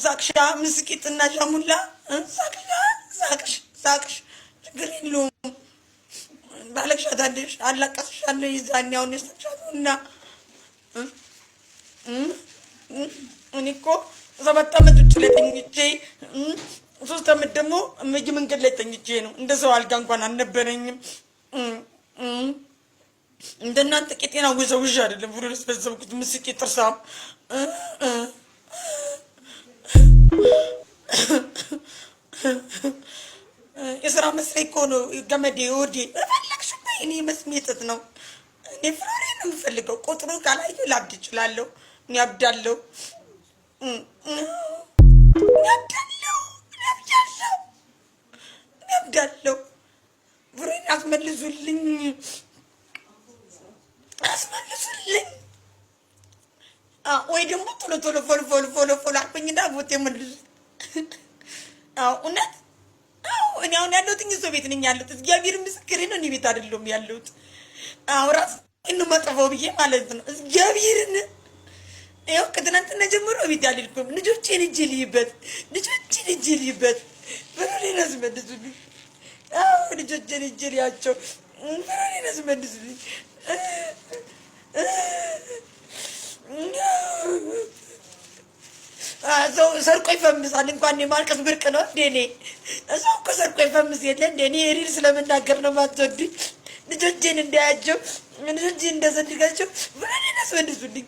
ሳቅሻ ምስቂትና ሻሙላ ሳቅሽ ችግር የለውም። ባለቅሻ ታደሽ አላቀስሻለሁ። ይዛኔ አሁን የሳቅሻለሁና እኔ እኮ 7 ዓመት ውጭ ላይ ተኝቼ 3 ዓመት ደግሞ እመጂ መንገድ ላይ ተኝቼ ነው። እንደ ሰው አልጋ እንኳን አልነበረኝም። እንደናንተ ቄጤና ወዘውዥ አይደለም ብሎ ለስበዘብኩት ምስቂ ጥርሳም የስራ መስሪያ እኮ ነው። ገመዴ ወዴ ፈለግሽ እኔ መስሜጥት ነው። እኔ ፍራሬ ነው የምፈልገው። ቁጥሩ ካላዩ ላብድ እችላለሁ። እኔ አብዳለሁ ብሬን አስመልሱልኝ። ወይ ደግሞ ቶሎ ቶሎ ፎሎ አርኩኝና ቦቴ መልሱ። እውነት እኔ አሁን ያለሁት ሰው ቤት ነኝ ያለሁት። እግዚአብሔር ምስክሬ ነው። እኔ ቤት አይደለሁም ያለሁት። ራስ መጥፎው ብዬ ማለት ነው። እግዚአብሔርን ይኸው ከትናንትና ጀምሮ ቤት ያልልኩም። ልጆቼን እጅ ልይበት በሮኔን አስመልሱልኝ። ልጆቼን እጅ ልያቸው በሮኔን አስመልሱልኝ። ሰው ሰርቆ ይፈምሳል። እንኳን የማልቀስ ብርቅ ነው እንደ እኔ። ሰው እኮ ሰርቆ ይፈምስ የለ እንደ እኔ። የሪል ስለምናገር ነው የማትወዱኝ። ልጆቼን እንዳያቸው ልጆቼን እንዳሰድጋቸው በሮኔን አስመልሱልኝ።